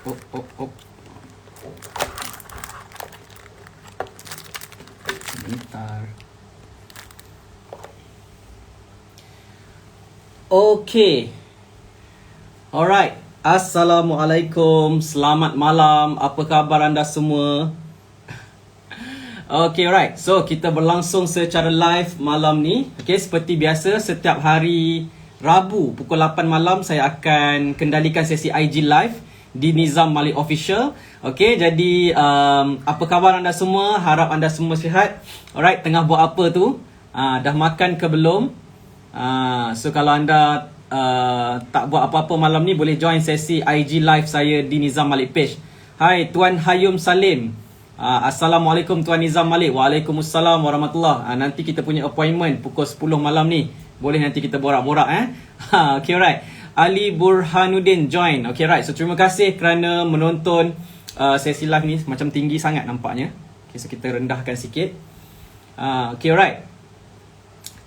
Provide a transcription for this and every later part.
Oh, oh, oh. Sebentar. Okay. Alright. Assalamualaikum. Selamat malam. Apa khabar anda semua? Okay, alright. So, kita berlangsung secara live malam ni. Okay, seperti biasa, setiap hari Rabu pukul 8 malam saya akan kendalikan sesi IG Live di Nizam Malik Official. Okay, jadi apa khabar anda semua? Harap anda semua sihat. Alright, tengah buat apa tu? Dah makan ke belum? So kalau anda tak buat apa-apa malam ni, boleh join sesi IG Live saya di Nizam Malik Page. Hai Tuan Hayum Salim. Assalamualaikum Tuan Nizam Malik. Waalaikumsalam warahmatullahi. Nanti kita punya appointment pukul 10 malam ni. Boleh nanti kita borak-borak Okay, alright. Ali Burhanuddin join. Okay, right. So terima kasih kerana menonton sesi live ni. Macam tinggi sangat nampaknya. Okay, so kita rendahkan sikit. Okay, right.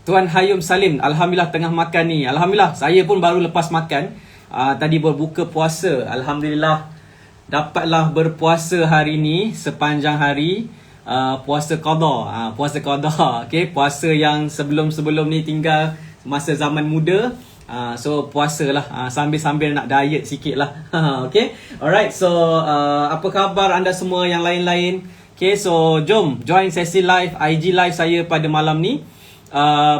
Tuan Hayum Salim, Alhamdulillah tengah makan ni. Alhamdulillah, saya pun baru lepas makan. Tadi berbuka puasa. Alhamdulillah, dapatlah berpuasa hari ni sepanjang hari. Puasa qada. Puasa qada. Okay, puasa yang sebelum-sebelum ni tinggal masa zaman muda. So puasa lah, sambil-sambil nak diet sikit lah. Okay, alright. So apa khabar anda semua yang lain-lain? Okay, so jom join sesi live IG live saya pada malam ni.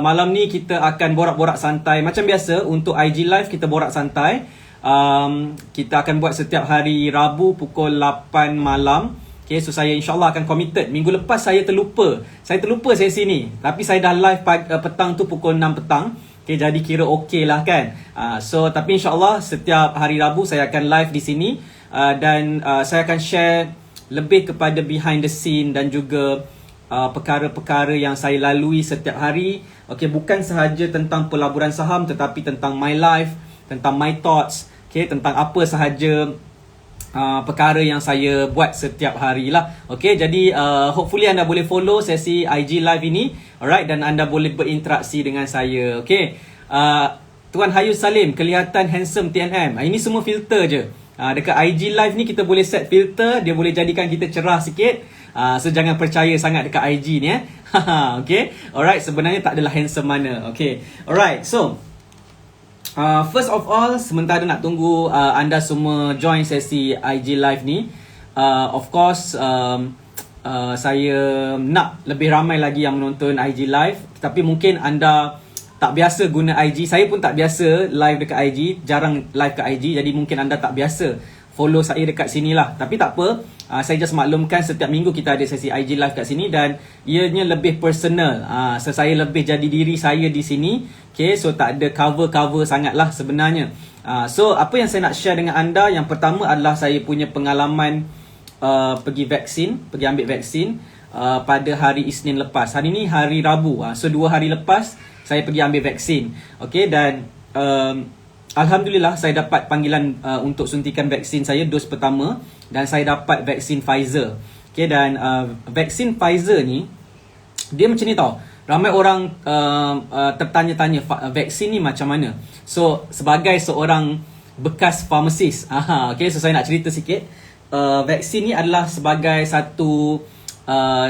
Malam ni kita akan borak-borak santai. Macam biasa untuk IG live kita borak santai. Kita akan buat setiap hari Rabu pukul 8 malam. Okay, so saya insyaAllah akan committed. Minggu lepas saya terlupa sesi ni. Tapi saya dah live petang tu pukul 6 petang. Okay, jadi kira okey lah kan. So tapi insyaAllah setiap hari Rabu saya akan live di sini. Dan saya akan share lebih kepada behind the scene dan juga perkara-perkara yang saya lalui setiap hari. Okay, bukan sahaja tentang pelaburan saham, tetapi tentang my life, tentang my thoughts. Okay, tentang apa sahaja perkara yang saya buat setiap hari lah. Okay, jadi hopefully anda boleh follow sesi IG live ini. Alright, dan anda boleh berinteraksi dengan saya. Okay, Tuan Hayus Salim, kelihatan handsome TNM. Ini semua filter je. Dekat IG live ni kita boleh set filter. Dia boleh jadikan kita cerah sikit. So jangan percaya sangat dekat IG ni Okay, alright, sebenarnya tak adalah handsome mana. Okay, alright, so first of all, sementara nak tunggu anda semua join sesi IG live ni, of course saya nak lebih ramai lagi yang menonton IG live. Tapi mungkin anda tak biasa guna IG. Saya pun tak biasa live dekat IG, jarang live kat IG. Jadi mungkin anda tak biasa follow saya dekat sini lah. Tapi tak apa, saya just maklumkan setiap minggu kita ada sesi IG live kat sini. Dan ianya lebih personal. So saya lebih jadi diri saya di sini. Okay, so tak ada cover-cover sangat lah sebenarnya. So apa yang saya nak share dengan anda, yang pertama adalah saya punya pengalaman pergi ambil vaksin pada hari Isnin lepas. Hari ni hari Rabu. So 2 hari lepas saya pergi ambil vaksin. Okay, dan Alhamdulillah saya dapat panggilan untuk suntikan vaksin saya, dos pertama. Dan saya dapat vaksin Pfizer. Okay, dan vaksin Pfizer ni, dia macam ni tau. Ramai orang tertanya-tanya vaksin ni macam mana. So sebagai seorang bekas farmasis, okay, so saya nak cerita sikit. Vaksin ni adalah sebagai satu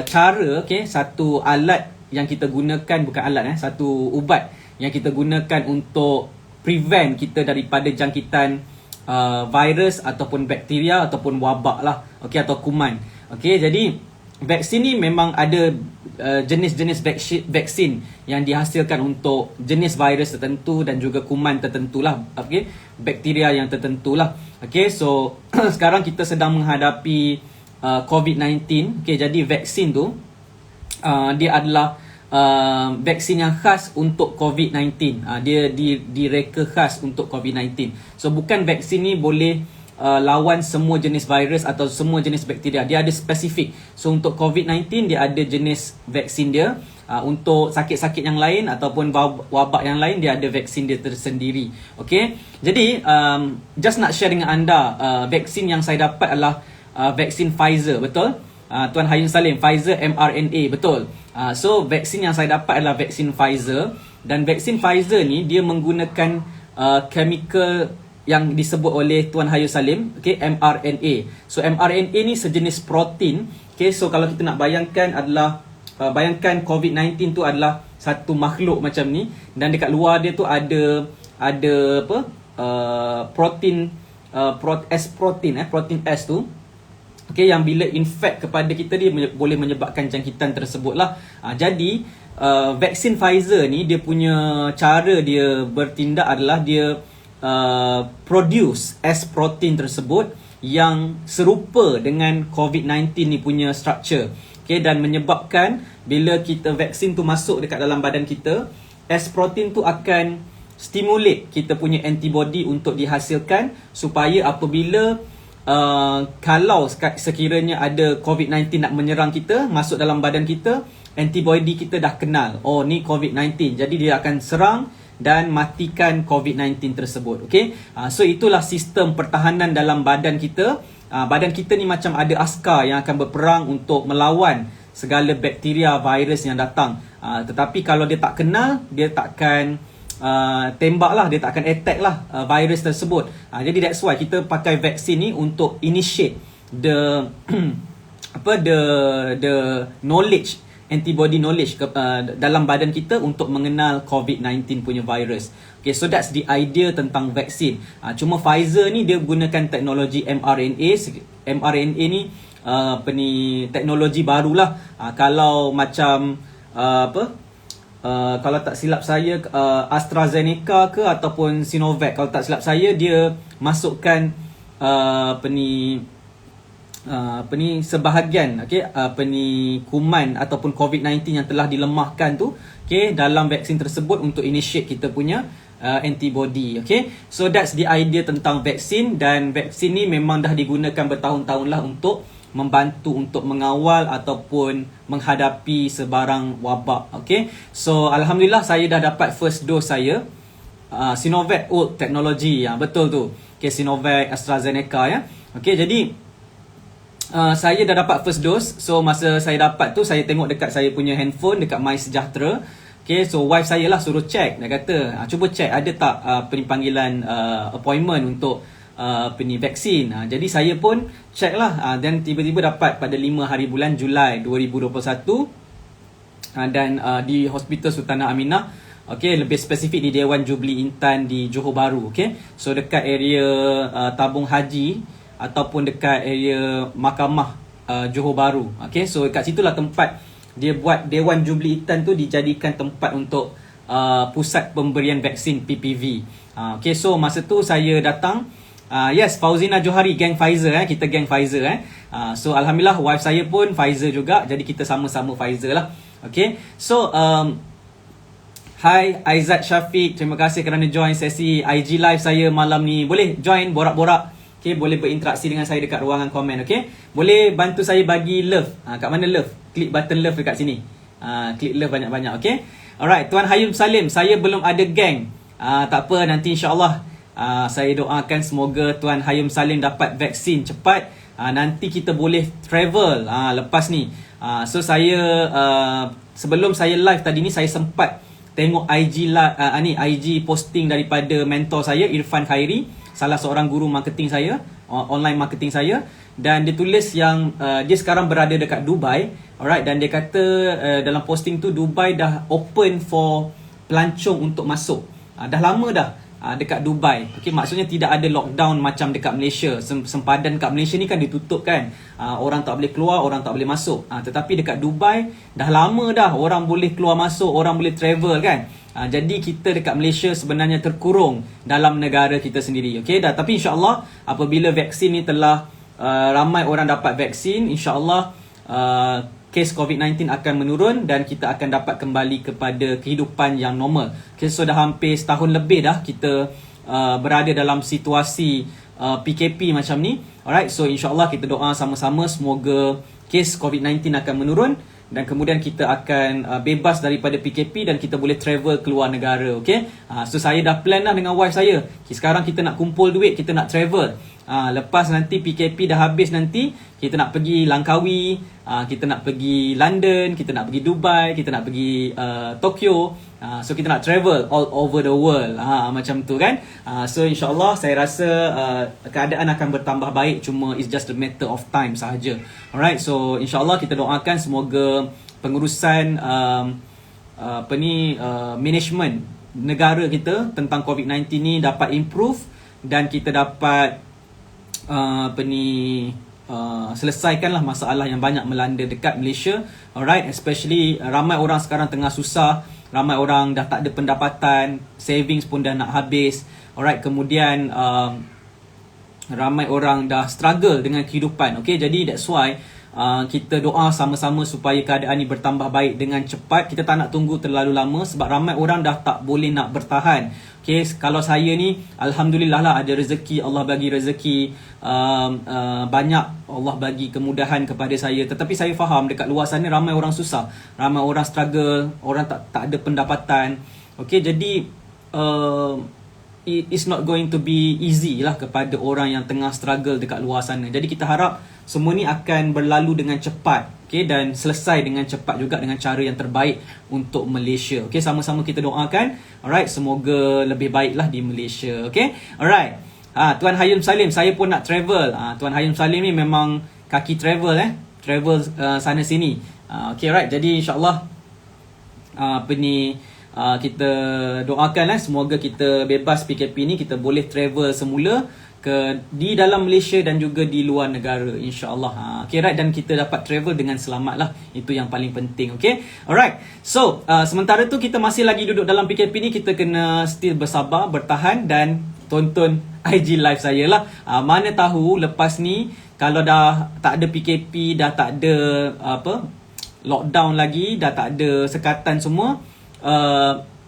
cara, okay, satu alat yang kita gunakan, bukan alat, satu ubat yang kita gunakan untuk prevent kita daripada jangkitan virus ataupun bakteria ataupun wabak lah, okay, atau kuman. Okay, jadi vaksin ni memang ada jenis-jenis vaksin yang dihasilkan untuk jenis virus tertentu dan juga kuman tertentu lah, okay, bakteria yang tertentu lah. Okay, so sekarang kita sedang menghadapi COVID-19. Okay, jadi vaksin tu dia adalah vaksin yang khas untuk COVID-19. Dia direka khas untuk COVID-19. So bukan vaksin ni boleh lawan semua jenis virus atau semua jenis bakteria. Dia ada spesifik. So untuk COVID-19 dia ada jenis vaksin dia. Untuk sakit-sakit yang lain ataupun wabak yang lain, dia ada vaksin dia tersendiri. Okay, jadi just nak share dengan anda, vaksin yang saya dapat adalah vaksin Pfizer, betul? Tuan Hayun Salim, Pfizer mRNA, betul? So vaksin yang saya dapat adalah vaksin Pfizer. Dan vaksin Pfizer ni dia menggunakan chemical yang disebut oleh Tuan Hayum Salim, okay, mRNA. So mRNA ni sejenis protein. Okay, so kalau kita nak bayangkan adalah bayangkan COVID-19 tu adalah satu makhluk macam ni, dan dekat luar dia tu ada apa, protein, protein S tu, okay, yang bila infect kepada kita dia boleh menyebabkan jangkitan tersebut lah. Jadi vaksin Pfizer ni dia punya cara dia bertindak adalah dia produce S protein tersebut yang serupa dengan COVID-19 ni punya structure. Okay, dan menyebabkan bila kita vaksin tu masuk dekat dalam badan kita, S protein tu akan stimulate kita punya antibody untuk dihasilkan, supaya apabila kalau sekiranya ada COVID-19 nak menyerang kita, masuk dalam badan kita, antibody kita dah kenal, oh ni COVID-19, jadi dia akan serang dan matikan COVID-19 tersebut. Okay, so itulah sistem pertahanan dalam badan kita. Badan kita ni macam ada askar yang akan berperang untuk melawan segala bakteria, virus yang datang. Tetapi kalau dia tak kenal, dia takkan tembak lah, dia takkan attack lah virus tersebut. Jadi that's why kita pakai vaksin ni untuk initiate the the knowledge, antibody knowledge dalam badan kita untuk mengenal COVID-19 punya virus. Okay, so that's the idea tentang vaksin. Cuma Pfizer ni dia gunakan teknologi mRNA. mRNA ni teknologi barulah. Kalau macam kalau tak silap saya AstraZeneca ke ataupun Sinovac, kalau tak silap saya dia masukkan sebahagian, okay, kuman ataupun COVID-19 yang telah dilemahkan tu, okay, dalam vaksin tersebut untuk initiate kita punya antibody. Okay, so that's the idea tentang vaksin. Dan vaksin ni memang dah digunakan bertahun-tahun lah untuk membantu untuk mengawal ataupun menghadapi sebarang wabak. Okay, so Alhamdulillah saya dah dapat first dose saya, Sinovac old technology, betul tu. Okay, Sinovac, AstraZeneca, ya. Okay, jadi saya dah dapat first dose. So masa saya dapat tu, saya tengok dekat saya punya handphone, dekat My Sejahtera. Okay, so wife saya lah suruh check. Dia kata, cuba check ada tak panggilan appointment untuk vaksin. Jadi saya pun check lah, dan tiba-tiba dapat pada 5 hari bulan Julai 2021, dan di Hospital Sultanah Aminah. Okay, lebih spesifik di Dewan Jubli Intan di Johor Bahru. Okay, so dekat area tabung haji ataupun dekat area mahkamah Johor Bahru. Okay, so kat situlah tempat dia buat Dewan Jubli Intan tu dijadikan tempat untuk pusat pemberian vaksin PPV. Okay, so masa tu saya datang, yes, Fauzina Johari, geng Pfizer, kita geng Pfizer. So Alhamdulillah wife saya pun Pfizer juga, jadi kita sama-sama Pfizer lah. Okay, so hi Aizat Syafiq, terima kasih kerana join sesi IG live saya malam ni. Boleh join borak-borak. Okay, boleh berinteraksi dengan saya dekat ruangan komen. Okay, boleh bantu saya bagi love. Kat mana love? Klik button love dekat sini. Klik love banyak-banyak. Okay, alright. Tuan Hayum Salim, saya belum ada geng. Tak apa, nanti insyaAllah saya doakan semoga Tuan Hayum Salim dapat vaksin cepat. Nanti kita boleh travel lepas ni. So saya sebelum saya live tadi ni, saya sempat tengok IG posting daripada mentor saya, Irfan Khairi, salah seorang guru marketing saya, online marketing saya. Dan dia tulis yang dia sekarang berada dekat Dubai. Alright, dan dia kata dalam posting tu Dubai dah open for pelancong untuk masuk. Dah lama dah dekat Dubai. Okay, maksudnya tidak ada lockdown macam dekat Malaysia. Sempadan kat Malaysia ni kan ditutup kan. Orang tak boleh keluar, orang tak boleh masuk. Tetapi dekat Dubai dah lama dah orang boleh keluar masuk, orang boleh travel kan. Jadi kita dekat Malaysia sebenarnya terkurung dalam negara kita sendiri. Okay, tapi insyaAllah apabila vaksin ni telah ramai orang dapat vaksin, insyaAllah kes COVID-19 akan menurun dan kita akan dapat kembali kepada kehidupan yang normal. Okay, so dah hampir setahun lebih dah kita berada dalam situasi PKP macam ni. Alright, so insyaAllah kita doa sama-sama semoga kes COVID-19 akan menurun dan kemudian kita akan bebas daripada PKP dan kita boleh travel keluar negara. Okay, so saya dah plan dah dengan wife saya. Okay, sekarang kita nak kumpul duit, kita nak travel. Lepas nanti PKP dah habis nanti, kita nak pergi Langkawi, kita nak pergi London, kita nak pergi Dubai, kita nak pergi Tokyo. So kita nak travel all over the world, macam tu kan. So insyaAllah saya rasa keadaan akan bertambah baik, cuma it's just a matter of time sahaja. Alright, so insyaAllah kita doakan semoga pengurusan management negara kita tentang COVID-19 ni dapat improve dan kita dapat selesaikanlah masalah yang banyak melanda dekat Malaysia. Alright, especially ramai orang sekarang tengah susah, ramai orang dah tak ada pendapatan, savings pun dah nak habis. Alright, kemudian ramai orang dah struggle dengan kehidupan. Okay, jadi that's why kita doa sama-sama supaya keadaan ni bertambah baik dengan cepat. Kita tak nak tunggu terlalu lama sebab ramai orang dah tak boleh nak bertahan. Okay, kalau saya ni alhamdulillah lah ada rezeki, Allah bagi rezeki banyak, Allah bagi kemudahan kepada saya. Tetapi saya faham dekat luar sana ramai orang susah, ramai orang struggle, orang tak ada pendapatan. Okay, jadi it's not going to be easy lah kepada orang yang tengah struggle dekat luar sana. Jadi kita harap semua ni akan berlalu dengan cepat, okay, dan selesai dengan cepat juga dengan cara yang terbaik untuk Malaysia. Okay, sama-sama kita doakan. Alright, semoga lebih baiklah di Malaysia. Okay, alright. Tuan Hayum Salim, saya pun nak travel. Tuan Hayum Salim ni memang kaki travel, travel sana sini. Okay, alright. Jadi insyaAllah kita doakan semoga kita bebas PKP ni, kita boleh travel semula di dalam Malaysia dan juga di luar negara, insyaAllah. Okay, right, dan kita dapat travel dengan selamat lah, itu yang paling penting. Okay, alright. So sementara tu kita masih lagi duduk dalam PKP ni, kita kena still bersabar, bertahan dan tonton IG live saya lah. Mana tahu lepas ni kalau dah tak ada PKP, dah tak ada lockdown lagi, dah tak ada sekatan semua,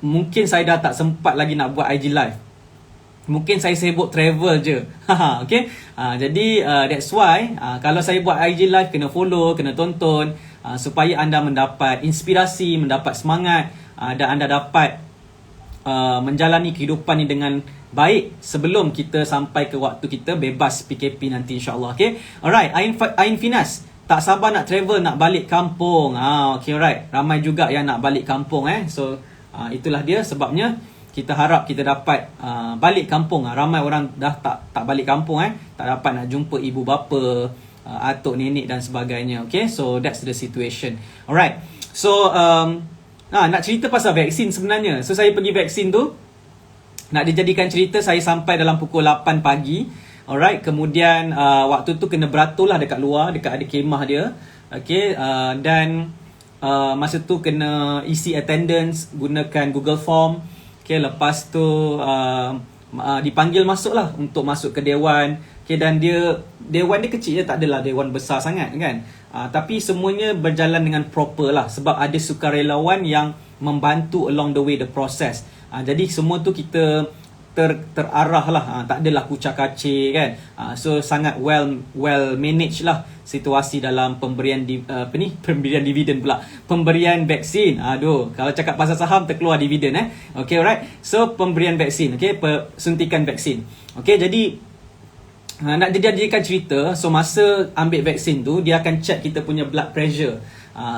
mungkin saya dah tak sempat lagi nak buat IG live. Mungkin saya sibuk travel je. Okay, jadi that's why kalau saya buat IG live, kena follow, kena tonton, supaya anda mendapat inspirasi, mendapat semangat, dan anda dapat menjalani kehidupan ni dengan baik sebelum kita sampai ke waktu kita bebas PKP nanti, insyaAllah. Okay, alright. Ain Finas, tak sabar nak travel, nak balik kampung. Okay, alright. Ramai juga yang nak balik kampung. So itulah dia sebabnya kita harap kita dapat balik kampung. Ramai orang dah tak balik kampung, tak dapat nak jumpa ibu bapa, atuk nenek dan sebagainya. Okay, so that's the situation. Alright, so nak cerita pasal vaksin sebenarnya. So saya pergi vaksin tu, nak dijadikan cerita, saya sampai dalam pukul 8 pagi. Alright, kemudian waktu tu kena beratur lah dekat luar, dekat ada kemah dia. Okay, dan masa tu kena isi attendance, gunakan Google Form. Okay, lepas tu dipanggil masuk lah untuk masuk ke dewan. Okay, dan dewan dia kecil je, tak adalah dewan besar sangat kan. Tapi semuanya berjalan dengan proper lah, sebab ada sukarelawan yang membantu along the way the process. Jadi semua tu kita terarah lah, tak adalah kucak-kacir kan. So sangat well managed lah situasi dalam pemberian pemberian dividen pula, pemberian vaksin. Aduh, kalau cakap pasal saham terkeluar dividen. Okay, alright. So pemberian vaksin, okay, suntikan vaksin. Okay, jadi nak dijadikan cerita, so masa ambil vaksin tu dia akan check kita punya blood pressure.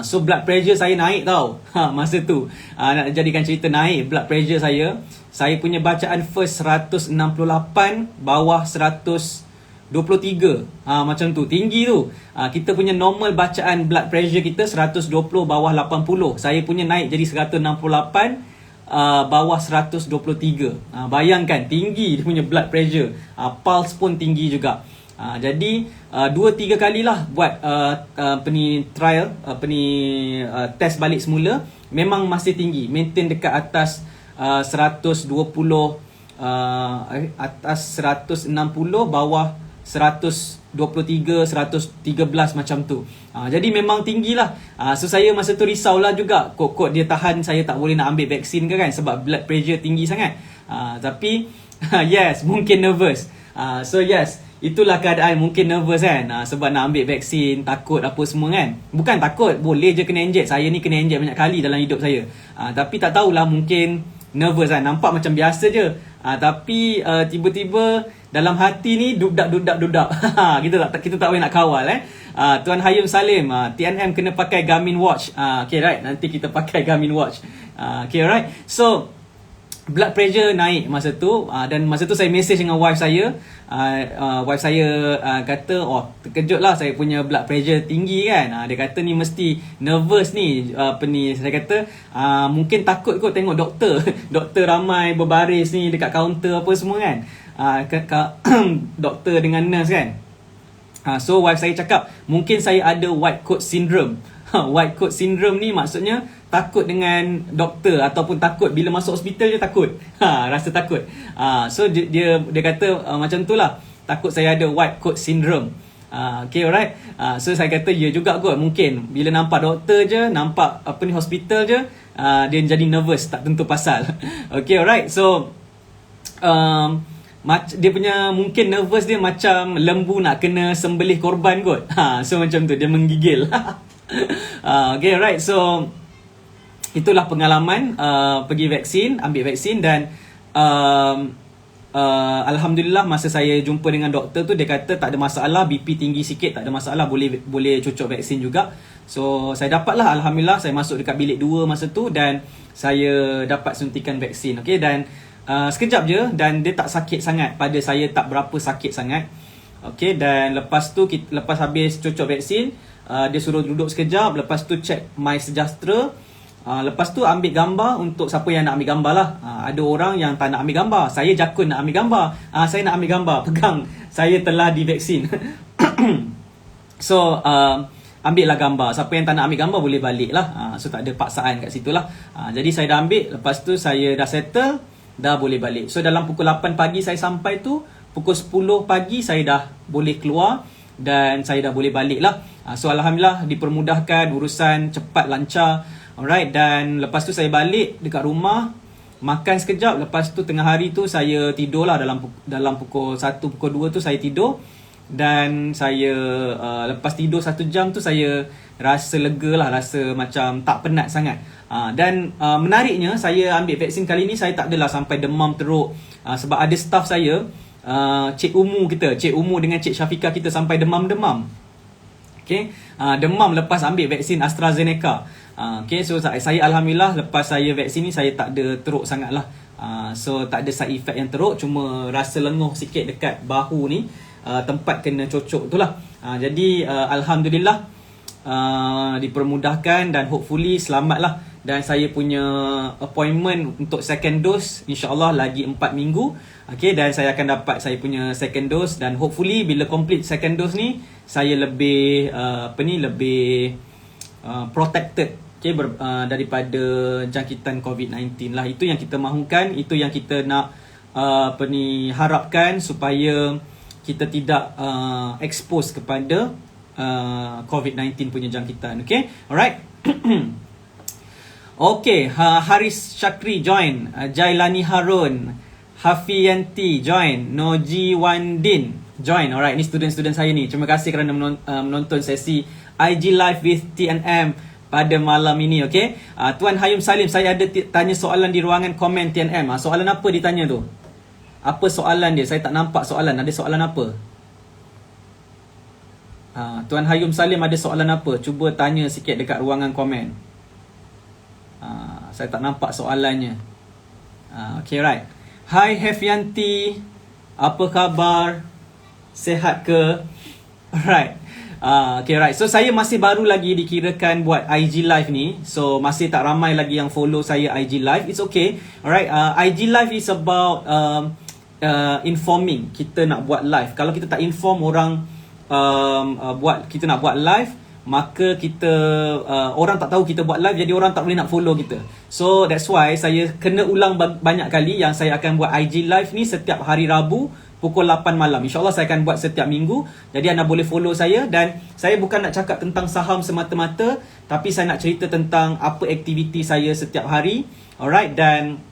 So blood pressure saya naik tau. Masa tu nak jadikan cerita, naik blood pressure saya. Saya punya bacaan first 168, bawah 123. Macam tu, tinggi tu. Kita punya normal bacaan blood pressure kita 120 bawah 80. Saya punya naik jadi 168 bawah 123. Bayangkan, tinggi dia punya blood pressure. Pulse pun tinggi juga. Jadi 2-3 kali lah buat trial, test balik semula, memang masih tinggi, maintain dekat atas 120, atas 160, bawah 123, 113 macam tu. Jadi memang tinggi lah. So saya masa tu risaulah juga, kok dia tahan saya tak boleh nak ambil vaksin ke kan, sebab blood pressure tinggi sangat. Tapi yes, mungkin nervous. So yes, itulah keadaan, mungkin nervous kan, sebab nak ambil vaksin, takut apa semua kan. Bukan takut, boleh je kena inject. Saya ni kena inject banyak kali dalam hidup saya. Tapi tak tahulah, mungkin nervous kan. Nampak macam biasa je. Tapi tiba-tiba dalam hati ni dudak. kita tak boleh nak kawal Tuan Hayum Salim, TNM kena pakai Garmin Watch. Okay, right, nanti kita pakai Garmin Watch. Okay, right. So blood pressure naik masa tu, dan masa tu saya mesej dengan wife saya. Wife saya kata, oh terkejut lah saya punya blood pressure tinggi kan. Dia kata ni mesti nervous ni, saya kata mungkin takut kot tengok doktor. Doktor ramai berbaris ni dekat kaunter apa semua kan. Doktor dengan nurse kan. So wife saya cakap mungkin saya ada white coat syndrome. White coat syndrome ni maksudnya takut dengan doktor, ataupun takut bila masuk hospital je takut. Rasa takut. So dia kata macam tu lah, takut saya ada white coat syndrome. Okay, alright. So saya kata ya juga kot, mungkin bila nampak doktor je, nampak hospital je, dia jadi nervous, tak tentu pasal. Okay, alright. So dia punya mungkin nervous dia macam lembu nak kena sembelih korban kot. So macam tu dia menggigil. Okay, right. So itulah pengalaman pergi vaksin, ambil vaksin, dan alhamdulillah masa saya jumpa dengan doktor tu dia kata tak ada masalah, BP tinggi sikit tak ada masalah, boleh cocok vaksin juga. So saya dapatlah, alhamdulillah saya masuk dekat bilik 2 masa tu dan saya dapat suntikan vaksin. Okay, dan sekejap je dan dia tak sakit sangat pada saya, tak berapa sakit sangat. Okay, dan lepas tu lepas habis cocok vaksin, dia suruh duduk sekejap, lepas tu check My Sejahtera. Lepas tu ambil gambar untuk siapa yang nak ambil gambar lah. Ada orang yang tak nak ambil gambar, saya jakun nak ambil gambar. Saya nak ambil gambar, pegang saya telah divaksin. So ambil lah gambar, siapa yang tak nak ambil gambar boleh balik lah. So tak ada paksaan kat situ lah. Jadi saya dah ambil, lepas tu saya dah settle, dah boleh balik. So dalam pukul 8 pagi saya sampai tu, pukul 10 pagi saya dah boleh keluar dan saya dah boleh balik lah. So alhamdulillah dipermudahkan, urusan cepat, lancar. Alright, dan lepas tu saya balik dekat rumah, makan sekejap, lepas tu tengah hari tu saya tidur lah, dalam pukul 1, pukul 2 tu saya tidur. Dan saya lepas tidur 1 jam tu saya rasa lega lah, rasa macam tak penat sangat. Dan menariknya saya ambil vaksin kali ni saya tak adalah sampai demam teruk. Sebab ada staff saya, Cik Umu dengan Cik Syafiqah kita sampai demam-demam. Okay, demam lepas ambil vaksin AstraZeneca. Okay, so saya alhamdulillah lepas saya vaksin ni saya tak ada teruk sangat lah. So tak ada side effect yang teruk, cuma rasa lenguh sikit dekat bahu ni, tempat kena cocok tu lah. Jadi alhamdulillah dipermudahkan dan hopefully selamat lah. Dan saya punya appointment untuk second dose insyaAllah lagi 4 minggu. Okay, dan saya akan dapat saya punya second dose. Dan hopefully bila complete second dose ni, saya lebih lebih protected, okay, daripada jangkitan COVID-19 lah. Itu yang kita mahukan, itu yang kita nak harapkan, supaya kita tidak expose kepada COVID-19 punya jangkitan. Okay, alright. Okay, Haris Syakri join, Jailani Harun, Hafiyanti join, Noji Wandin join. Alright, ni student-student saya ni. Terima kasih kerana menonton sesi IG Live with TNM pada malam ini. Okay, Tuan Hayum Salim, saya ada tanya soalan di ruangan komen TNM. Soalan apa ditanya tu? Apa soalan dia? Saya tak nampak soalan. Ada soalan apa? Tuan Hayum Salim ada soalan apa? Cuba tanya sikit dekat ruangan komen. Saya tak nampak soalannya. Okay, right. Hai Hefianti, apa khabar? Sehat ke? Alright. Okay, right. So saya masih baru lagi dikirakan buat IG Live ni. So masih tak ramai lagi yang follow saya IG Live. It's okay. Alright. IG Live is about informing. Kita nak buat live. Kalau kita tak inform orang kita nak buat live, maka kita orang tak tahu kita buat live, jadi orang tak boleh nak follow kita. So that's why saya kena ulang banyak kali yang saya akan buat IG Live ni setiap hari Rabu pukul 8 malam. InsyaAllah saya akan buat setiap minggu. Jadi anda boleh follow saya. Dan saya bukan nak cakap tentang saham semata-mata, tapi saya nak cerita tentang apa aktiviti saya setiap hari. Alright, dan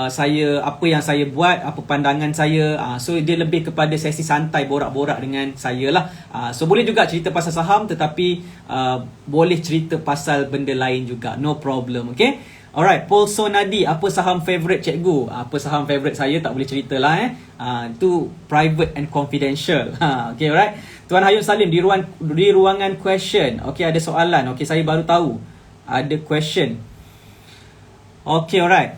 saya, apa yang saya buat, apa pandangan saya. So dia lebih kepada sesi santai, borak-borak dengan saya lah. So boleh juga cerita pasal saham, tetapi boleh cerita pasal benda lain juga, no problem. Okay, Alright, Paul Sonadi, apa saham favourite cikgu? Apa saham favourite saya tak boleh ceritalah itu private and confidential. Okay, alright. Tuan Hayun Salim di ruangan question. Okay, ada soalan. Okay, saya baru tahu ada question. Okay, alright.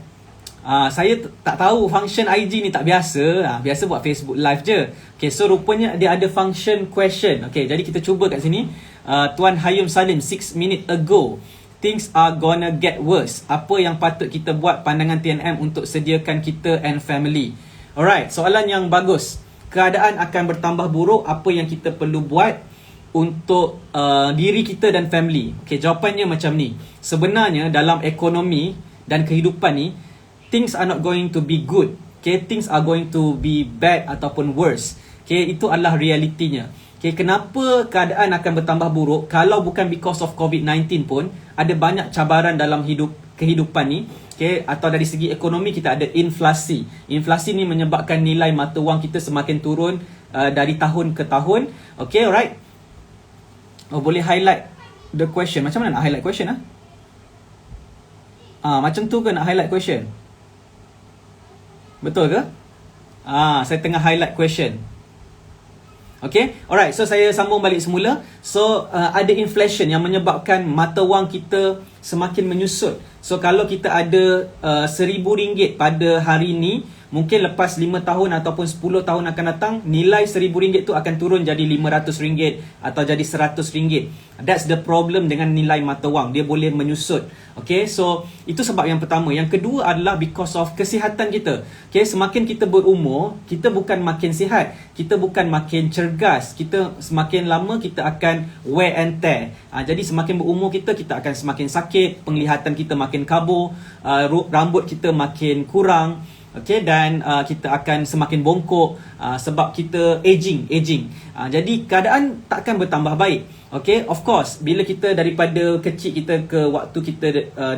Saya tak tahu function IG ni tak biasa. Biasa buat Facebook live je. Okay, so rupanya dia ada function question. Okay, jadi kita cuba kat sini. Tuan Hayun Salim, 6 minutes ago, things are gonna get worse. Apa yang patut kita buat pandangan TNM untuk sediakan kita and family? Alright, soalan yang bagus. Keadaan akan bertambah buruk. Apa yang kita perlu buat untuk diri kita dan family? Okay, jawapannya macam ni. Sebenarnya dalam ekonomi dan kehidupan ni, things are not going to be good. Okay, things are going to be bad ataupun worse. Okay, itu adalah realitinya. Okay, kenapa keadaan akan bertambah buruk? Kalau bukan because of COVID-19 pun, ada banyak cabaran dalam kehidupan ni. Okay, atau dari segi ekonomi kita ada inflasi. Inflasi ni menyebabkan nilai mata wang kita semakin turun dari tahun ke tahun. Okay, alright. Boleh highlight the question. Macam mana nak highlight question? Macam tu ke nak highlight question? Betul ke? Saya tengah highlight question. Okay, alright, so saya sambung balik semula. So, ada inflation yang menyebabkan mata wang kita semakin menyusut. So, kalau kita ada RM1,000 pada hari ini, mungkin lepas 5 tahun ataupun 10 tahun akan datang, nilai RM1,000 tu akan turun jadi RM500 atau jadi RM100. That's the problem dengan nilai mata wang. Dia boleh menyusut. Okay, so itu sebab yang pertama. Yang kedua adalah because of kesihatan kita. Okay, semakin kita berumur, kita bukan makin sihat, kita bukan makin cergas. Kita semakin lama kita akan wear and tear. Jadi semakin berumur kita akan semakin sakit, penglihatan kita makin kabur, rambut kita makin kurang. Okay, dan kita akan semakin bongkok sebab kita aging. Jadi keadaan takkan bertambah baik. Okay, of course, bila kita daripada kecil kita ke waktu kita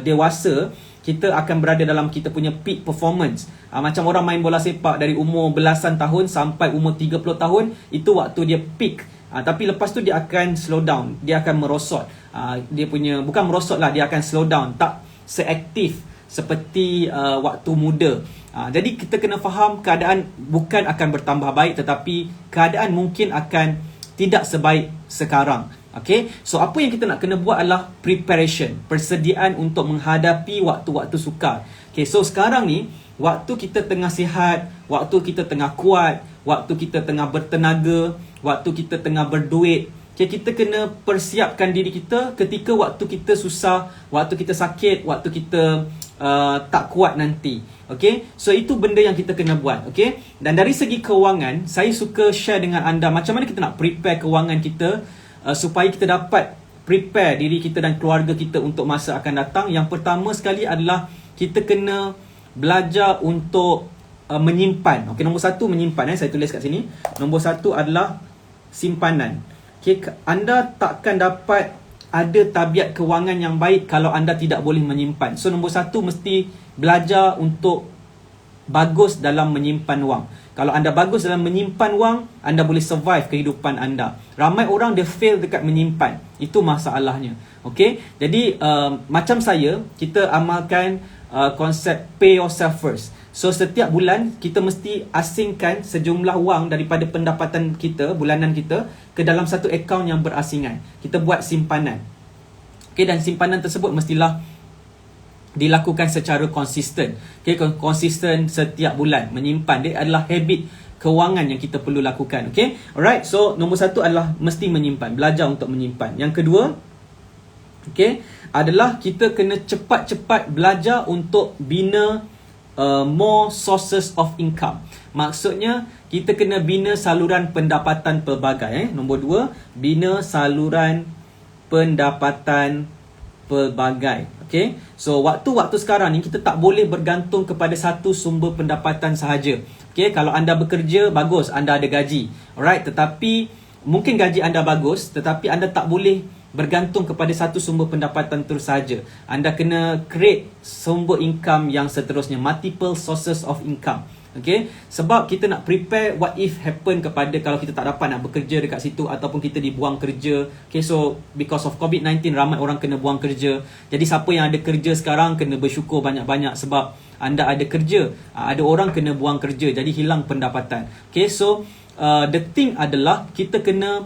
dewasa, kita akan berada dalam kita punya peak performance. Macam orang main bola sepak dari umur belasan tahun sampai umur 30 tahun, itu waktu dia peak. Tapi lepas tu dia akan slow down, dia akan merosot. Dia punya, bukan merosot lah, dia akan slow down, tak seaktif seperti waktu muda. Jadi kita kena faham keadaan bukan akan bertambah baik, tetapi keadaan mungkin akan tidak sebaik sekarang. Okay, so apa yang kita nak kena buat adalah preparation, persediaan untuk menghadapi waktu-waktu sukar. Okay, so sekarang ni, waktu kita tengah sihat, waktu kita tengah kuat, waktu kita tengah bertenaga, waktu kita tengah berduit. Okay, kita kena persiapkan diri kita ketika waktu kita susah, waktu kita sakit, waktu kita tak kuat nanti. Okay, so itu benda yang kita kena buat. Okay, dan dari segi kewangan, saya suka share dengan anda macam mana kita nak prepare kewangan kita supaya kita dapat prepare diri kita dan keluarga kita untuk masa akan datang. Yang pertama sekali adalah kita kena belajar untuk menyimpan. Okay, nombor satu menyimpan. Saya tulis kat sini. Nombor satu adalah simpanan. Okay, anda takkan dapat ada tabiat kewangan yang baik kalau anda tidak boleh menyimpan. So nombor satu, mesti belajar untuk bagus dalam menyimpan wang. Kalau anda bagus dalam menyimpan wang, anda boleh survive kehidupan anda. Ramai orang dia fail dekat menyimpan. Itu masalahnya. Okay, jadi macam saya, kita amalkan konsep pay yourself first. So setiap bulan kita mesti asingkan sejumlah wang daripada pendapatan kita, bulanan kita, ke dalam satu akaun yang berasingan. Kita buat simpanan. Okay, dan simpanan tersebut mestilah dilakukan secara konsisten. Okay, konsisten setiap bulan menyimpan. Dia adalah habit kewangan yang kita perlu lakukan. Okay, alright. So nombor satu adalah mesti menyimpan, belajar untuk menyimpan. Yang kedua, okay, adalah kita kena cepat-cepat belajar untuk bina more sources of income. Maksudnya kita kena bina saluran pendapatan pelbagai. Nombor dua, bina saluran pendapatan pelbagai. Okay, so waktu-waktu sekarang ni kita tak boleh bergantung kepada satu sumber pendapatan sahaja. Okay, kalau anda bekerja, bagus, anda ada gaji. Alright, tetapi mungkin gaji anda bagus, tetapi anda tak boleh bergantung kepada satu sumber pendapatan terus sahaja. Anda kena create sumber income yang seterusnya, multiple sources of income. Okay, sebab kita nak prepare what if happen kepada kalau kita tak dapat nak bekerja dekat situ ataupun kita dibuang kerja. Okay, so because of COVID-19 ramai orang kena buang kerja. Jadi siapa yang ada kerja sekarang kena bersyukur banyak-banyak sebab anda ada kerja. Ada orang kena buang kerja, jadi hilang pendapatan. Okay, so the thing adalah kita kena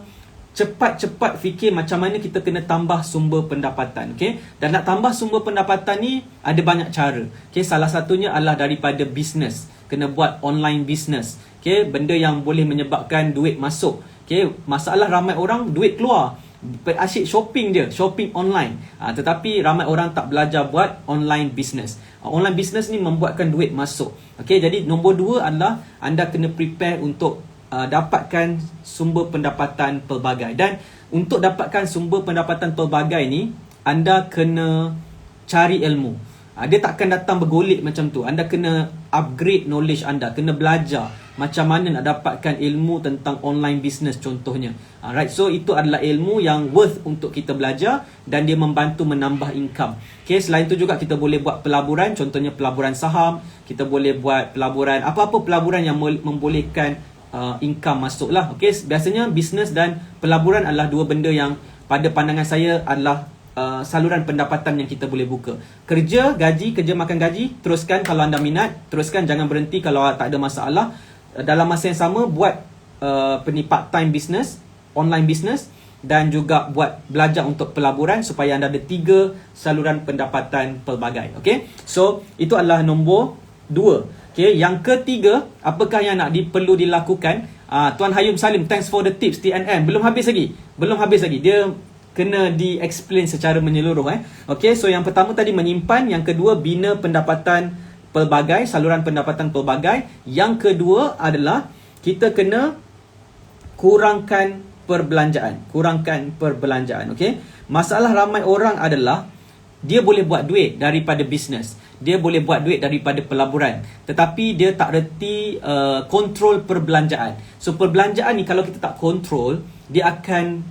cepat-cepat fikir macam mana kita kena tambah sumber pendapatan. Okay, dan nak tambah sumber pendapatan ni ada banyak cara. Okay, salah satunya adalah daripada business. Kena buat online business. Okay, benda yang boleh menyebabkan duit masuk. Okay, masalah ramai orang duit keluar, asyik shopping je, shopping online. Tetapi ramai orang tak belajar buat online business. Online business ni membuatkan duit masuk. Okay, jadi nombor 2 adalah anda kena prepare untuk dapatkan sumber pendapatan pelbagai. Dan untuk dapatkan sumber pendapatan pelbagai ni, anda kena cari ilmu. Dia takkan datang bergolek macam tu. Anda kena upgrade knowledge anda, kena belajar macam mana nak dapatkan ilmu tentang online business contohnya. Alright, so itu adalah ilmu yang worth untuk kita belajar dan dia membantu menambah income. Okay, selain tu juga kita boleh buat pelaburan, contohnya pelaburan saham. Kita boleh buat pelaburan, apa-apa pelaburan yang membolehkan income masuk lah. Okay, biasanya business dan pelaburan adalah dua benda yang pada pandangan saya adalah saluran pendapatan yang kita boleh buka. Kerja, gaji, kerja makan gaji, teruskan kalau anda minat, teruskan, jangan berhenti kalau tak ada masalah. Dalam masa yang sama buat part time business, online business dan juga buat belajar untuk pelaburan supaya anda ada 3 saluran pendapatan pelbagai. Okay, so itu adalah nombor 2. Okay, yang ketiga, apakah yang perlu dilakukan? Tuan Hayum Salim, thanks for the tips TNM. Belum habis lagi. Dia kena di-explain secara menyeluruh. Okay, so yang pertama tadi menyimpan. Yang kedua, bina pendapatan pelbagai, saluran pendapatan pelbagai. Yang kedua adalah kita kena kurangkan perbelanjaan. Okay, masalah ramai orang adalah dia boleh buat duit daripada bisnes, dia boleh buat duit daripada pelaburan, tetapi dia tak reti kontrol perbelanjaan. So perbelanjaan ni kalau kita tak kontrol, dia akan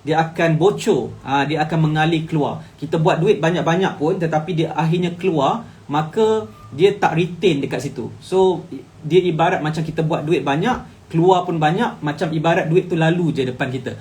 dia akan bocor, dia akan mengalir keluar. Kita buat duit banyak-banyak pun tetapi dia akhirnya keluar, maka dia tak retain dekat situ. So dia ibarat macam kita buat duit banyak, keluar pun banyak, macam ibarat duit tu lalu je depan kita.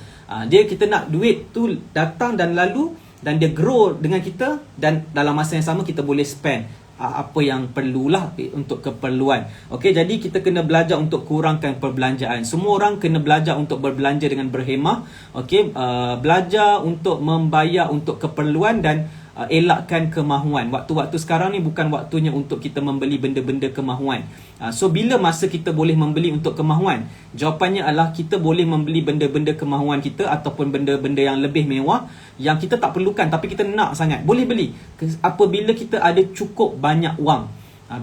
Kita nak duit tu datang dan lalu dan dia grow dengan kita, dan dalam masa yang sama kita boleh spend apa yang perlulah untuk keperluan. Okey, jadi kita kena belajar untuk kurangkan perbelanjaan. Semua orang kena belajar untuk berbelanja dengan berhemah. Okey, belajar untuk membayar untuk keperluan dan elakkan kemahuan. Waktu-waktu sekarang ni bukan waktunya untuk kita membeli benda-benda kemahuan. So bila masa kita boleh membeli untuk kemahuan? Jawapannya adalah kita boleh membeli benda-benda kemahuan kita ataupun benda-benda yang lebih mewah yang kita tak perlukan tapi kita nak sangat. Boleh beli apabila kita ada cukup banyak wang.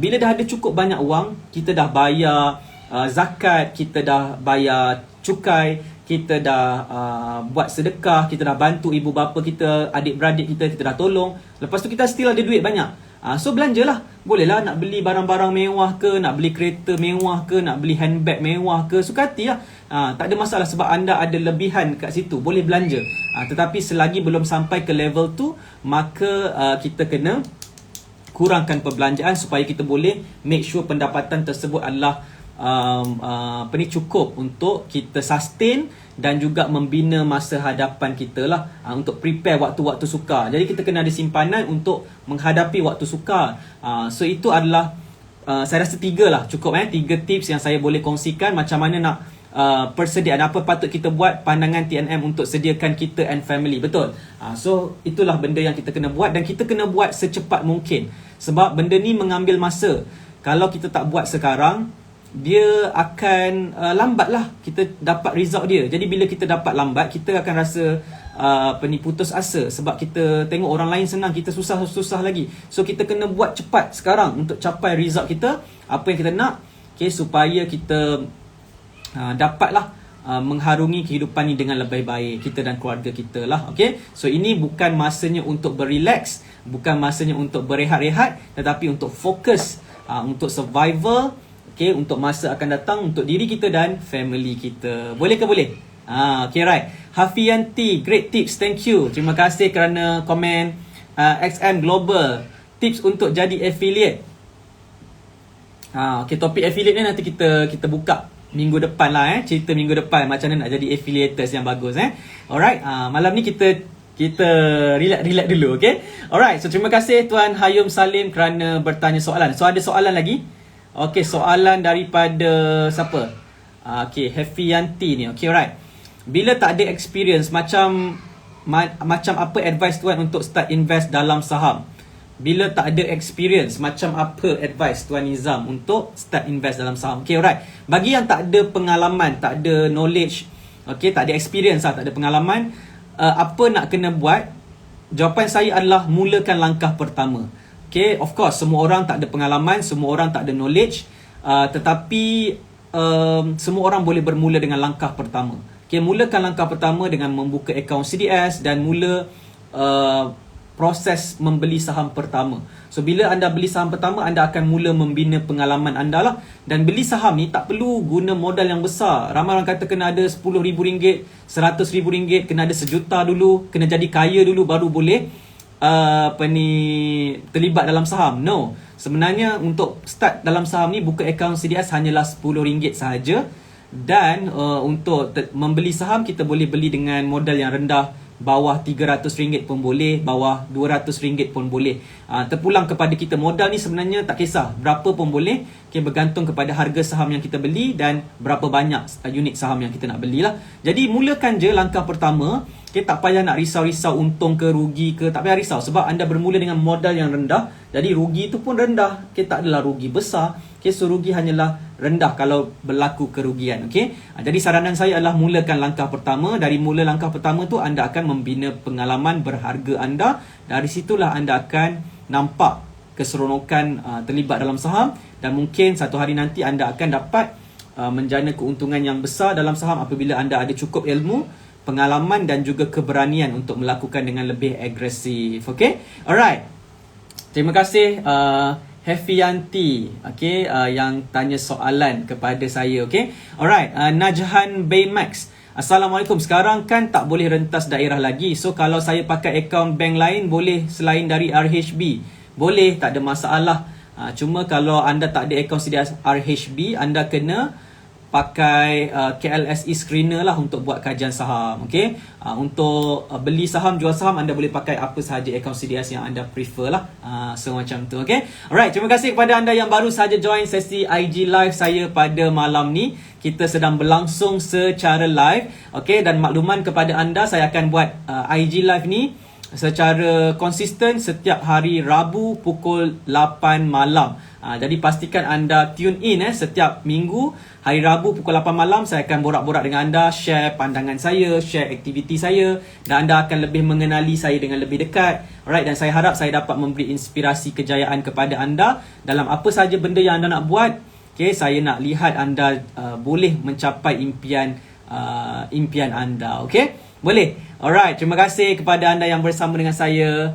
Bila dah ada cukup banyak wang, kita dah bayar zakat, kita dah bayar cukai, kita dah buat sedekah, kita dah bantu ibu bapa kita, adik-beradik kita dah tolong. Lepas tu kita still ada duit banyak. So belanjalah. Bolehlah nak beli barang-barang mewah ke, nak beli kereta mewah ke, nak beli handbag mewah ke, suka hatilah. Tak ada masalah sebab anda ada lebihan kat situ, boleh belanja. Tetapi selagi belum sampai ke level tu, maka kita kena kurangkan perbelanjaan supaya kita boleh make sure pendapatan tersebut adalah cukup untuk kita sustain dan juga membina masa hadapan kita lah, untuk prepare waktu-waktu sukar. Jadi kita kena ada simpanan untuk menghadapi waktu sukar. So itu adalah saya rasa 3 lah cukup. 3 tips yang saya boleh kongsikan macam mana nak persediaan, apa patut kita buat, pandangan TNM untuk sediakan kita and family. Betul. So itulah benda yang kita kena buat dan kita kena buat secepat mungkin sebab benda ni mengambil masa. Kalau kita tak buat sekarang, dia akan lambat lah kita dapat result dia. Jadi bila kita dapat lambat, kita akan rasa putus asa sebab kita tengok orang lain senang, kita susah lagi. So kita kena buat cepat sekarang untuk capai result kita, apa yang kita nak, okay, supaya kita dapatlah mengharungi kehidupan ni dengan lebih baik, kita dan keluarga kita lah. Okay, so ini bukan masanya untuk berrelax, bukan masanya untuk berehat-rehat, tetapi untuk fokus untuk survival. Okay, untuk masa akan datang, untuk diri kita dan family kita. Boleh ke boleh? Okay, right. Hafianti, great tips. Thank you. Terima kasih kerana komen. XM Global, tips untuk jadi affiliate. Okay, topik affiliate ni nanti kita buka minggu depan lah cerita minggu depan macam mana nak jadi affiliators yang bagus Alright, malam ni kita relax dulu, okay? Alright, so terima kasih Tuan Hayum Salim kerana bertanya soalan. So ada soalan lagi? Okay, soalan daripada siapa? Okay, Hefianti ni. Okay, alright. Bila tak ada experience, macam apa advice Tuan untuk start invest dalam saham? Bila tak ada experience, macam apa advice Tuan Nizam untuk start invest dalam saham? Okay, alright. Bagi yang tak ada pengalaman, tak ada knowledge, okay, tak ada experience tak ada pengalaman, apa nak kena buat? Jawapan saya adalah mulakan langkah pertama. Okay, of course, semua orang tak ada pengalaman, semua orang tak ada knowledge, tetapi semua orang boleh bermula dengan langkah pertama. Okay, mulakan langkah pertama dengan membuka akaun CDS dan mula proses membeli saham pertama. So bila anda beli saham pertama, anda akan mula membina pengalaman anda lah. Dan beli saham ni tak perlu guna modal yang besar. Ramai orang kata kena ada RM10,000, RM100,000, kena ada RM1,000,000 dulu, kena jadi kaya dulu baru boleh terlibat dalam saham. No, sebenarnya untuk start dalam saham ni, buka akaun CDS hanyalah RM10 sahaja. Dan untuk membeli saham, kita boleh beli dengan modal yang rendah, bawah RM300 pun boleh, bawah RM200 pun boleh. Terpulang kepada kita. Modal ni sebenarnya tak kisah, berapa pun boleh. Okay, bergantung kepada harga saham yang kita beli dan berapa banyak unit saham yang kita nak belilah. Jadi mulakan je langkah pertama. Okay, tak payah nak risau-risau untung ke rugi ke, tak payah risau sebab anda bermula dengan modal yang rendah. Jadi rugi tu pun rendah. Okay, tak adalah rugi besar. Okay, so rugi hanyalah rendah kalau berlaku kerugian. Okay, jadi saranan saya adalah mulakan langkah pertama. Dari mula langkah pertama tu, anda akan membina pengalaman berharga anda. Dari situlah anda akan nampak keseronokan terlibat dalam saham. Dan mungkin satu hari nanti anda akan dapat menjana keuntungan yang besar dalam saham apabila anda ada cukup ilmu, pengalaman dan juga keberanian untuk melakukan dengan lebih agresif. Okay, alright. Terima kasih Hefianti, okay, yang tanya soalan kepada saya. Okay, alright. Najhan Baymax, Assalamualaikum. Sekarang kan tak boleh rentas daerah lagi. So kalau saya pakai akaun bank lain, boleh selain dari RHB? Boleh, tak ada masalah. Cuma kalau anda tak ada akaun CDS RHB, anda kena pakai KLSE screener lah untuk buat kajian saham. Okay, untuk beli saham, jual saham, anda boleh pakai apa sahaja akaun CDS yang anda prefer lah. So macam tu. Okay, alright. Terima kasih kepada anda yang baru sahaja join sesi IG live saya pada malam ni. Kita sedang berlangsung secara live. Okay, dan makluman kepada anda, saya akan buat IG live ni secara konsisten setiap hari Rabu pukul 8 malam. Jadi pastikan anda tune in setiap minggu hari Rabu pukul 8 malam. Saya akan borak-borak dengan anda, share pandangan saya, share aktiviti saya, dan anda akan lebih mengenali saya dengan lebih dekat. Alright, dan saya harap saya dapat memberi inspirasi kejayaan kepada anda dalam apa sahaja benda yang anda nak buat. Okay, saya nak lihat anda boleh mencapai impian anda. Okay, boleh. Alright, terima kasih kepada anda yang bersama dengan saya.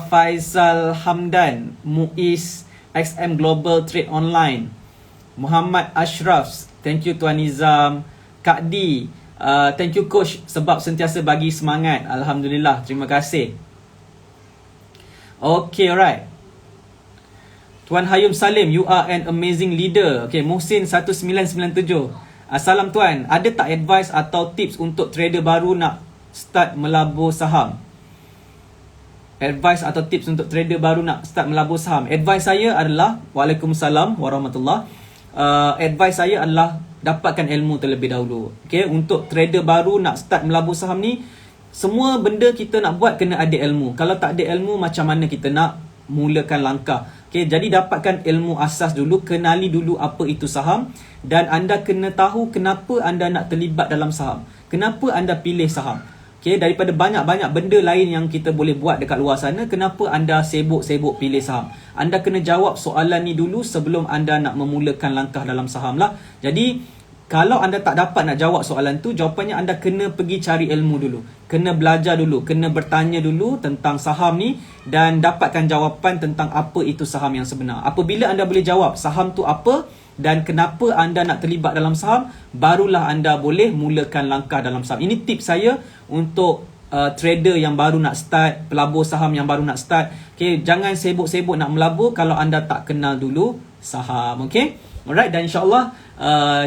Faizal Hamdan, Muiz, XM Global Trade Online, Muhammad Ashraf, thank you Tuan Nizam. Kak D, thank you coach sebab sentiasa bagi semangat. Alhamdulillah, terima kasih. Okay, alright. Tuan Hayum Salim, you are an amazing leader. Okay, Muhsin 1997, Salam Tuan, ada tak advice atau tips untuk trader baru nak start melabur saham? Advice atau tips untuk trader baru nak start melabur saham. Advice saya adalah, Waalaikumsalam warahmatullahi. Advice saya adalah dapatkan ilmu terlebih dahulu. Okay, untuk trader baru nak start melabur saham ni, semua benda kita nak buat kena ada ilmu. Kalau tak ada ilmu, macam mana kita nak mulakan langkah? Okay, jadi dapatkan ilmu asas dulu, kenali dulu apa itu saham, dan anda kena tahu kenapa anda nak terlibat dalam saham. Kenapa anda pilih saham? Okay, daripada banyak-banyak benda lain yang kita boleh buat dekat luar sana, kenapa anda sibuk-sibuk pilih saham? Anda kena jawab soalan ni dulu sebelum anda nak memulakan langkah dalam saham lah. Jadi, kalau anda tak dapat nak jawab soalan tu, jawapannya anda kena pergi cari ilmu dulu. Kena belajar dulu, kena bertanya dulu tentang saham ni dan dapatkan jawapan tentang apa itu saham yang sebenar. Apabila anda boleh jawab saham tu apa dan kenapa anda nak terlibat dalam saham, barulah anda boleh mulakan langkah dalam saham. Ini tips saya untuk trader yang baru nak start, pelabur saham yang baru nak start. Okay, jangan sibuk-sibuk nak melabur kalau anda tak kenal dulu saham. Okay, alright, dan insyaAllah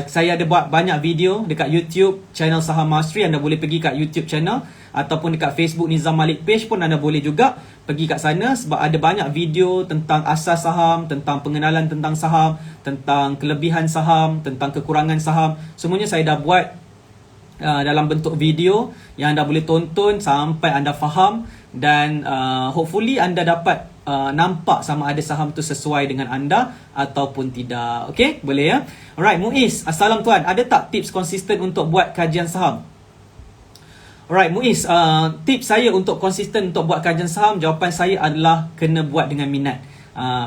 saya ada buat banyak video dekat YouTube channel Saham Mastery. Anda boleh pergi kat YouTube channel ataupun dekat Facebook Nizam Malik page pun anda boleh juga pergi kat sana, sebab ada banyak video tentang asas saham, tentang pengenalan tentang saham, tentang kelebihan saham, tentang kekurangan saham. Semuanya saya dah buat dalam bentuk video yang anda boleh tonton sampai anda faham, dan hopefully anda dapat nampak sama ada saham tu sesuai dengan anda ataupun tidak. Okay, boleh ya? Alright, Muiz, assalam tuan, ada tak tips konsisten untuk buat kajian saham? Alright, Muiz, tips saya untuk konsisten untuk buat kajian saham, jawapan saya adalah kena buat dengan minat.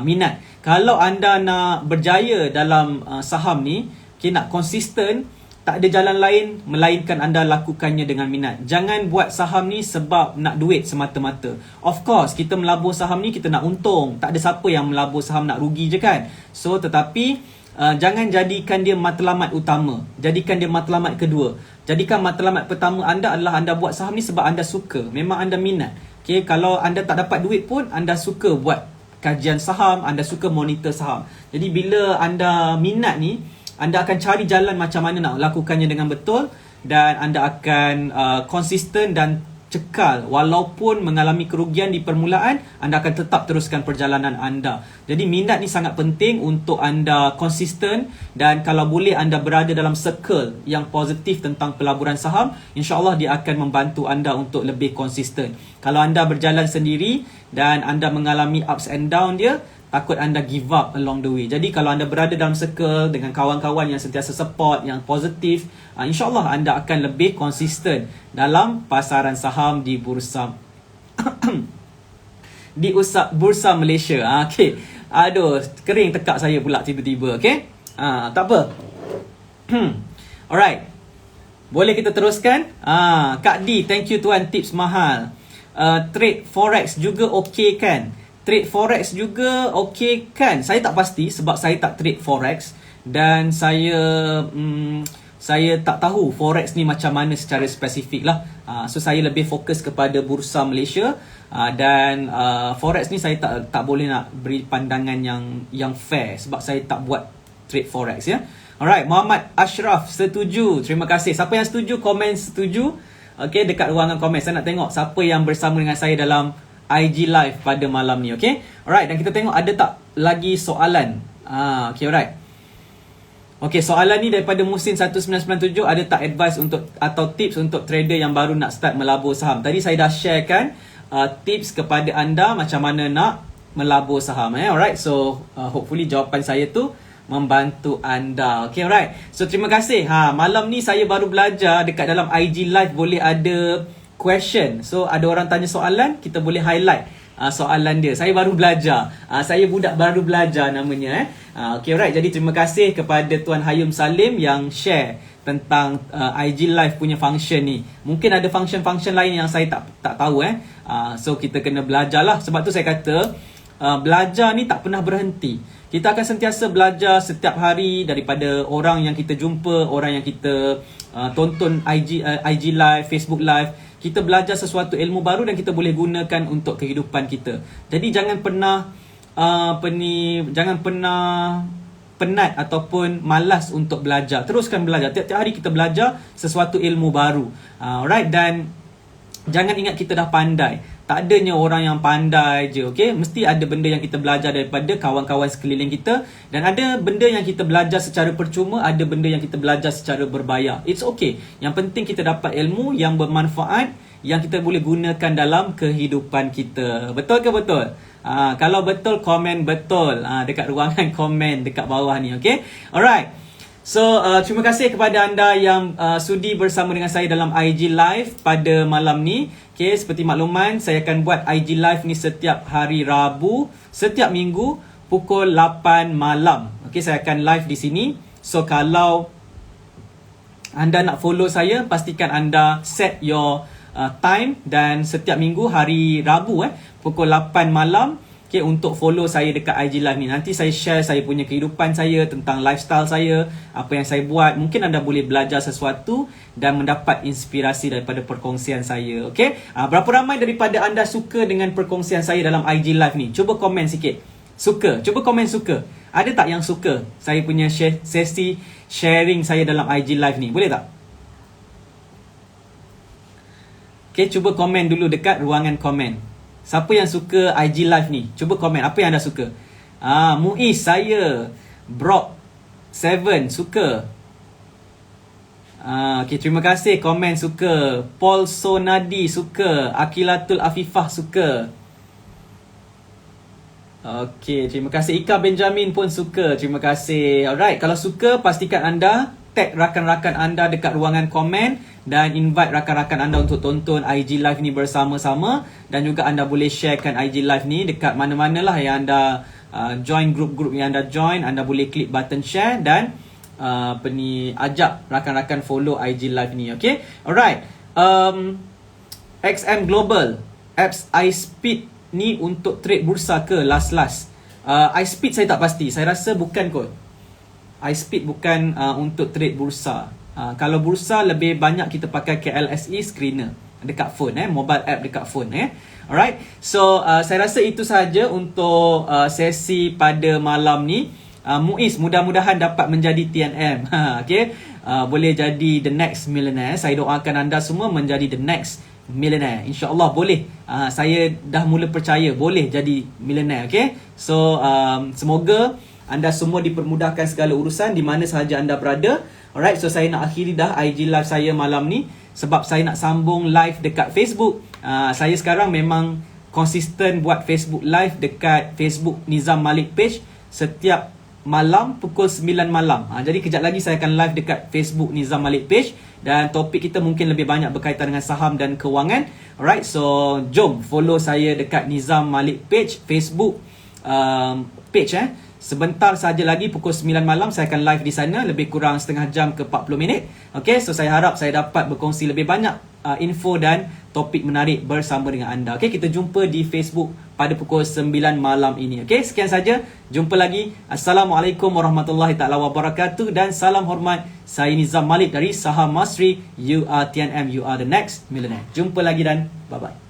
Minat. Kalau anda nak berjaya dalam saham ni, okay, nak konsisten, tak ada jalan lain melainkan anda lakukannya dengan minat. Jangan buat saham ni sebab nak duit semata-mata. Of course, kita melabur saham ni kita nak untung. Tak ada siapa yang melabur saham nak rugi je kan. So, tetapi jangan jadikan dia matlamat utama. Jadikan dia matlamat kedua. Jadikan matlamat pertama anda adalah anda buat saham ni sebab anda suka. Memang anda minat. Okay, kalau anda tak dapat duit pun, anda suka buat kajian saham, anda suka monitor saham. Jadi bila anda minat ni, anda akan cari jalan macam mana nak lakukannya dengan betul, dan anda akan konsisten dan cekal. Walaupun mengalami kerugian di permulaan, anda akan tetap teruskan perjalanan anda. Jadi minat ni sangat penting untuk anda konsisten, dan kalau boleh anda berada dalam circle yang positif tentang pelaburan saham, insyaAllah dia akan membantu anda untuk lebih konsisten. Kalau anda berjalan sendiri dan anda mengalami ups and down dia, takut anda give up along the way. Jadi kalau anda berada dalam circle dengan kawan-kawan yang sentiasa support, yang positif, insyaAllah anda akan lebih konsisten dalam pasaran saham di bursa di bursa Malaysia. Okay. Aduh, kering tekak saya pula tiba-tiba. Okay, tak apa. Alright, boleh kita teruskan. Kak D, thank you tuan, tips mahal. Trade forex juga okay kan? Trade forex juga okay kan? Saya tak pasti sebab saya tak trade forex, dan saya tak tahu forex ni macam mana secara spesifik lah. So saya lebih fokus kepada bursa Malaysia, dan forex ni saya tak boleh nak beri pandangan yang fair sebab saya tak buat trade forex ya. Alright, Muhammad Ashraf setuju. Terima kasih. Siapa yang setuju, komen setuju. Okay, dekat ruangan komen saya nak tengok siapa yang bersama dengan saya dalam IG live pada malam ni. Okay, alright, dan kita tengok ada tak lagi soalan. Okay, alright. Okay, soalan ni daripada Musin 1997, ada tak advice untuk atau tips untuk trader yang baru nak start melabur saham? Tadi saya dah sharekan tips kepada anda macam mana nak melabur saham. Alright, so hopefully jawapan saya tu membantu anda. Okay, alright. So terima kasih. Malam ni saya baru belajar dekat dalam IG live boleh ada question. So ada orang tanya soalan, kita boleh highlight soalan dia. Saya baru belajar. Saya budak baru belajar namanya. Okay, alright. Jadi terima kasih kepada Tuan Hayum Salim yang share tentang IG live punya function ni. Mungkin ada function-function lain yang saya tak tahu. So kita kena belajar lah. Sebab tu saya kata belajar ni tak pernah berhenti. Kita akan sentiasa belajar setiap hari daripada orang yang kita jumpa, orang yang kita tonton IG live, Facebook live. Kita belajar sesuatu ilmu baru dan kita boleh gunakan untuk kehidupan kita. Jadi jangan pernah penat ataupun malas untuk belajar. Teruskan belajar. Tiap-tiap hari kita belajar sesuatu ilmu baru. Alright, dan jangan ingat kita dah pandai. Tak adanya orang yang pandai je, okay? Mesti ada benda yang kita belajar daripada kawan-kawan sekeliling kita, dan ada benda yang kita belajar secara percuma, ada benda yang kita belajar secara berbayar. It's okay. Yang penting kita dapat ilmu yang bermanfaat, yang kita boleh gunakan dalam kehidupan kita. Betul ke betul? Kalau betul, komen betul dekat ruangan komen dekat bawah ni, okay? Alright. So, terima kasih kepada anda yang sudi bersama dengan saya dalam IG Live pada malam ni. Okay, seperti makluman, saya akan buat IG Live ni setiap hari Rabu, setiap minggu, pukul 8 malam. Okay, saya akan live di sini. So, kalau anda nak follow saya, pastikan anda set your time, dan setiap minggu hari Rabu pukul 8 malam, okay, untuk follow saya dekat IG Live ni. Nanti saya share saya punya kehidupan saya, tentang lifestyle saya, apa yang saya buat. Mungkin anda boleh belajar sesuatu dan mendapat inspirasi daripada perkongsian saya. Okay, berapa ramai daripada anda suka dengan perkongsian saya dalam IG Live ni? Cuba komen sikit. Suka. Cuba komen suka. Ada tak yang suka saya punya sesi sharing saya dalam IG live ni? Boleh tak? Okay, cuba komen dulu dekat ruangan komen. Siapa yang suka IG live ni? Cuba komen apa yang anda suka. Muiz, saya. Brock 7 suka. Okay, terima kasih komen suka. Paul Sonadi suka. Akilatul Afifah suka. Okay, terima kasih. Ika Benjamin pun suka. Terima kasih. Alright, kalau suka pastikan anda tag rakan-rakan anda dekat ruangan komen dan invite rakan-rakan anda untuk tonton IG live ni bersama-sama, dan juga anda boleh sharekan IG live ni dekat mana-manalah yang anda join grup-grup yang anda join. Anda boleh klik button share dan ajak rakan-rakan follow IG live ni. Okay, alright. XM Global apps iSpeed ni untuk trade bursa ke last iSpeed saya tak pasti. Saya rasa bukan kot. iSpeed bukan untuk trade bursa. Kalau bursa lebih banyak kita pakai KLSE screener dekat phone, mobile app dekat phone. Alright, so saya rasa itu sahaja untuk sesi pada malam ni. Muiz, mudah-mudahan dapat menjadi TNM. Okay, boleh jadi the next millionaire. Saya doakan anda semua menjadi the next millionaire. InsyaAllah boleh. Saya dah mula percaya boleh jadi millionaire. Okay, so semoga anda semua dipermudahkan segala urusan di mana sahaja anda berada. Alright, so saya nak akhiri dah IG live saya malam ni sebab saya nak sambung live dekat Facebook. Saya sekarang memang konsisten buat Facebook live dekat Facebook Nizam Malik page setiap malam pukul 9 malam. Jadi kejap lagi saya akan live dekat Facebook Nizam Malik page, dan topik kita mungkin lebih banyak berkaitan dengan saham dan kewangan. Alright, so jom follow saya dekat Nizam Malik page, Facebook page. Sebentar saja lagi pukul 9 malam saya akan live di sana, lebih kurang setengah jam ke 40 minit. Okay, so saya harap saya dapat berkongsi lebih banyak info dan topik menarik bersama dengan anda. Okay, kita jumpa di Facebook pada pukul 9 malam ini. Okay, sekian saja. Jumpa lagi. Assalamualaikum warahmatullahi taala wabarakatuh dan salam hormat. Saya Nizam Malik dari Saham Masri. You are TNM, you are the next millionaire. Jumpa lagi dan bye-bye.